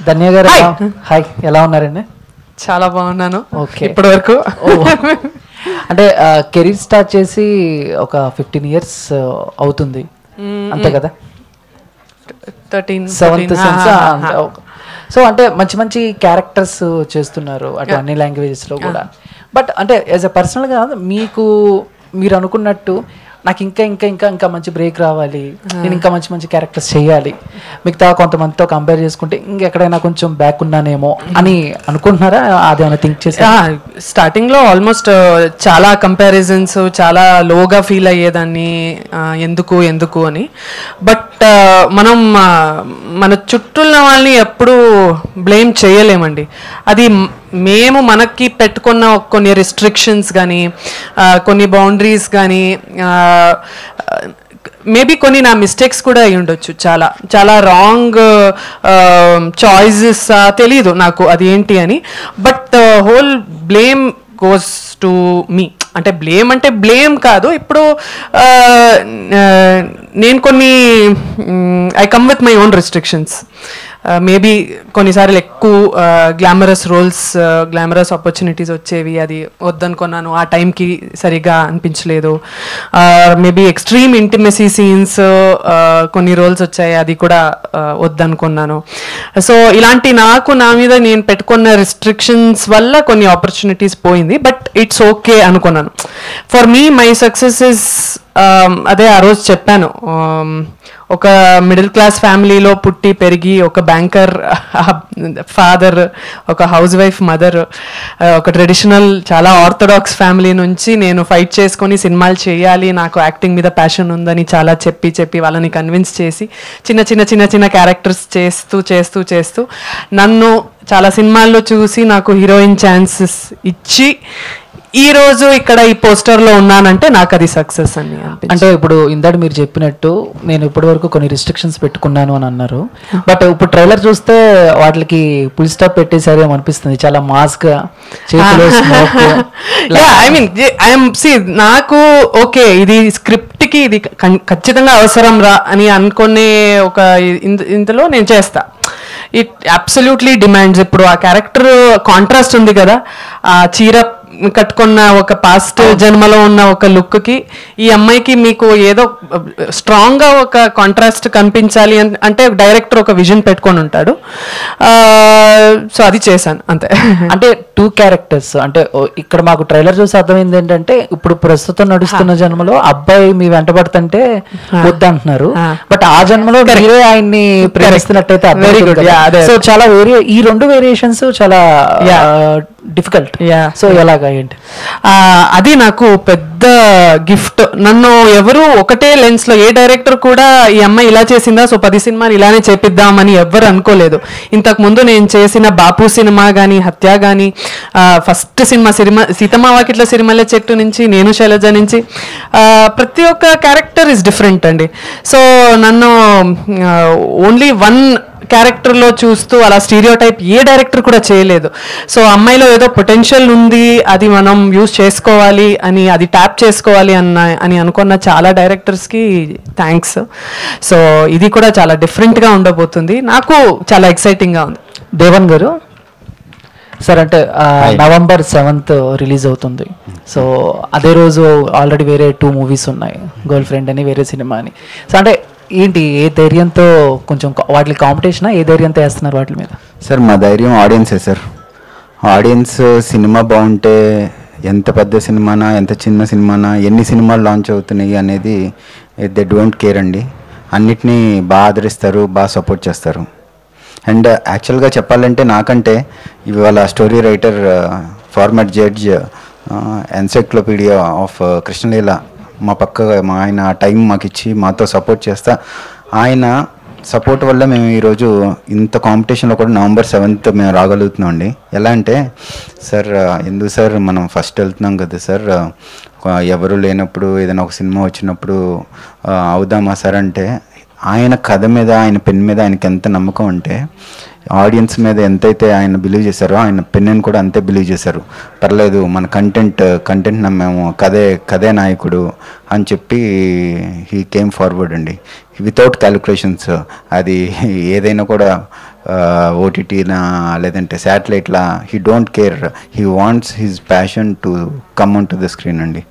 ధన్య గారు హాయ్, ఎలా ఉన్నారండి? చాలా బాగున్నాను. ఓకే, ఇప్పటి వరకు అంటే కెరీర్ స్టార్ట్ చేసి ఒక 15 years అవుతుంది అంతే కదా? 7th sense. సో అంటే మంచి మంచి క్యారెక్టర్స్ చేస్తున్నారు అటు అన్ని లాంగ్వేజెస్లో కూడా. బట్ అంటే యాజ్ ఎ పర్సనల్గా మీరు అనుకున్నట్టు నాకు ఇంకా ఇంకా ఇంకా ఇంకా మంచి బ్రేక్ రావాలి, నేను ఇంకా మంచి మంచి క్యారెక్టర్స్ చేయాలి, మిగతా కొంతమందితో కంపేర్ చేసుకుంటే ఇంకెక్కడైనా కొంచెం బ్యాక్ ఉన్నానేమో అని అనుకుంటున్నారా? అదేమైనా థింక్ చేసి? స్టార్టింగ్లో ఆల్మోస్ట్ చాలా కంపారిజన్స్, చాలా లోగా ఫీల్ అయ్యేదాన్ని, ఎందుకు ఎందుకు అని. బట్ మనం మన చుట్టూ ఉన్న వాళ్ళని ఎప్పుడూ బ్లేమ్ చేయలేమండి. అది మేము మనకి పెట్టుకున్న కొన్ని రెస్ట్రిక్షన్స్ కానీ, కొన్ని బౌండరీస్ కానీ, మేబీ కొన్ని నా మిస్టేక్స్ కూడా అయి ఉండొచ్చు. చాలా చాలా రాంగ్ చాయిసెస్, తెలీదు నాకు అది ఏంటి అని. But whole blame goes to me. అంటే బ్లేమ్ కాదు. ఇప్పుడు నేను కొన్ని I come with my own restrictions. Maybe కొన్నిసార్లు ఎక్కువ గ్లామరస్ రోల్స్, గ్లామరస్ ఆపర్చునిటీస్ వచ్చేవి, అది వద్దనుకున్నాను. ఆ టైంకి సరిగా అనిపించలేదు. మేబీ ఎక్స్ట్రీమ్ ఇంటిమసీ సీన్స్ కొన్ని రోల్స్ వచ్చాయి, అది కూడా వద్దనుకున్నాను. సో ఇలాంటి నా మీద నేను పెట్టుకున్న రిస్ట్రిక్షన్స్ వల్ల కొన్ని ఆపర్చునిటీస్ పోయింది. బట్ ఇట్స్ ఓకే అనుకున్నాను. For me my success is, అదే ఆ రోజు చెప్పాను, ఒక మిడిల్ క్లాస్ ఫ్యామిలీలో పుట్టి పెరిగి, ఒక బ్యాంకర్ ఫాదర్, ఒక హౌస్ వైఫ్ మదర్, ఒక ట్రెడిషనల్ చాలా ఆర్థడాక్స్ ఫ్యామిలీ నుంచి నేను ఫైట్ చేసుకొని సినిమాలు చేయాలి, నాకు యాక్టింగ్ మీద ప్యాషన్ ఉందని చాలా చెప్పి వాళ్ళని కన్విన్స్ చేసి చిన్న క్యారెక్టర్స్ చేస్తూ నన్ను చాలా సినిమాల్లో చూసి నాకు హీరోయిన్ ఛాన్సెస్ ఇచ్చి ఈరోజు ఇక్కడ ఈ పోస్టర్లో ఉన్నానంటే నాకు అది సక్సెస్ అని. అంటే ఇప్పుడు ఇందాక మీరు చెప్పినట్టు నేను ఇప్పటి వరకు కొన్ని రిస్ట్రిక్షన్స్ పెట్టుకున్నాను అని అన్నారు. బట్ ఇప్పుడు ట్రైలర్ చూస్తే వాటికి ఫుల్ స్టాప్ పెట్టేసారేమో అనిపిస్తుంది. చాలా మాస్గా చేతిలో నాకు ఓకే, ఇది స్క్రిప్ట్కి ఇది ఖచ్చితంగా అవసరం రా అని అనుకునే ఒక ఇంతలో నేను చేస్తా. It absolutely demands. ఇప్పుడు ఆ క్యారెక్టర్ కాంట్రాస్ట్ ఉంది కదా, ఆ చీర కట్టుకున్న ఒక పాస్ట్ జన్మలో ఉన్న ఒక లుక్కి ఈ అమ్మాయికి మీకు ఏదో స్ట్రాంగ్గా ఒక కాంట్రాస్ట్ కనిపించాలి అంటే డైరెక్టర్ ఒక విజన్ పెట్టుకొని ఉంటాడు. సో అది చేశాను అంతే. అంటే 2 characters. అంటే ఇక్కడ మాకు ట్రైలర్ చూసి అర్థమైంది ఏంటంటే, ఇప్పుడు ప్రస్తుతం నడుస్తున్న జన్మలో అబ్బాయి మీ వెంటబడుతుంటే వద్దంటున్నారు, బట్ ఆ జన్మలో మీరే ఆయన్ని ప్రేమిస్తున్నట్టయితే వెరీ గుడ్. సో చాలా ఈ 2 వేరియేషన్స్ చాలా డిఫికల్ట్. సో ఎలాగా ఏంటి అది నాకు పెద్ద గిఫ్ట్. నన్ను ఎవరు ఒకటే లెన్స్ లో, ఏ డైరెక్టర్ కూడా ఈ అమ్మాయి ఇలా చేసిందా సో 10 సినిమాలు ఇలానే చేపిద్దామని ఎవ్వరు అనుకోలేదు. ఇంతకు ముందు నేను చేసిన బాపు సినిమా కానీ, హత్య కానీ, ఫస్ట్ సినిమా సీతమ్మ వాకిట్ల సిరిమల్లె చెట్టు నుంచి, నేను శైలజ నుంచి, ప్రతి ఒక్క క్యారెక్టర్ ఇస్ డిఫరెంట్ అండి. సో నన్ను ఓన్లీ 1 క్యారెక్టర్లో చూస్తూ అలా స్టీరియో టైప్ ఏ డైరెక్టర్ కూడా చేయలేదు. సో అమ్మాయిలో ఏదో పొటెన్షియల్ ఉంది, అది మనం యూజ్ చేసుకోవాలి అని, అది ట్యాప్ చేసుకోవాలి అని అనుకున్న చాలా డైరెక్టర్స్కి థ్యాంక్స్. సో ఇది కూడా చాలా డిఫరెంట్గా ఉండబోతుంది. నాకు చాలా ఎక్సైటింగ్గా ఉంది. దేవన్ గారు సార్, అంటే November 7th రిలీజ్ అవుతుంది. సో అదే రోజు ఆల్రెడీ వేరే 2 movies ఉన్నాయి, గర్ల్ ఫ్రెండ్ అని, వేరే సినిమా అని. సో అంటే ఏంటి, ఏ ధైర్యంతో, కొంచెం వాటి కాంపిటీషనా, ఏ ధైర్యంతో వేస్తున్నారు వాటి మీద? సార్ మా ధైర్యం ఆడియన్సే సార్. ఆడియన్స్ సినిమా బాగుంటే ఎంత పెద్ద సినిమానా, ఎంత చిన్న సినిమానా, ఎన్ని సినిమాలు లాంచ్ అవుతున్నాయి అనేది దే డోంట్ కేర్ అండి. అన్నిటినీ బాగా ఆదరిస్తారు, బాగా సపోర్ట్ చేస్తారు. అండ్ యాక్చువల్గా చెప్పాలంటే నాకంటే ఇవాళ story writer, format judge, encyclopedia of Krishna Leela మా ఆయన టైం మాకు ఇచ్చి మాతో సపోర్ట్ చేస్తా, ఆయన సపోర్ట్ వల్ల మేము ఈరోజు ఇంత కాంపిటీషన్లో కూడా November 7th మేము రాగలుగుతున్నాం అండి. ఎలా అంటే సార్, ఎందుకు సార్ మనం ఫస్ట్ వెళ్తున్నాం కదా సార్, ఎవరు లేనప్పుడు ఏదైనా ఒక సినిమా వచ్చినప్పుడు అవుదామా సార్ అంటే, ఆయన కథ మీద, ఆయన పెన్ మీద ఆయనకి ఎంత నమ్మకం అంటే, ఆడియన్స్ మీద ఎంతైతే ఆయన బిలీవ్ చేశారో ఆయన పెన్నెని కూడా అంతే బిలీవ్ చేశారు. పర్లేదు మన కంటెంట్ నమ్మాము, కదే నాయకుడు అని చెప్పి హీ కేమ్ ఫార్వర్డ్ అండి వితౌట్ క్యాలిక్యులేషన్స్. అది ఏదైనా కూడా ఓటీటీనా లేదంటే శాటిలైట్లా, he don't care, he wants his passion to come on to the screen అండి.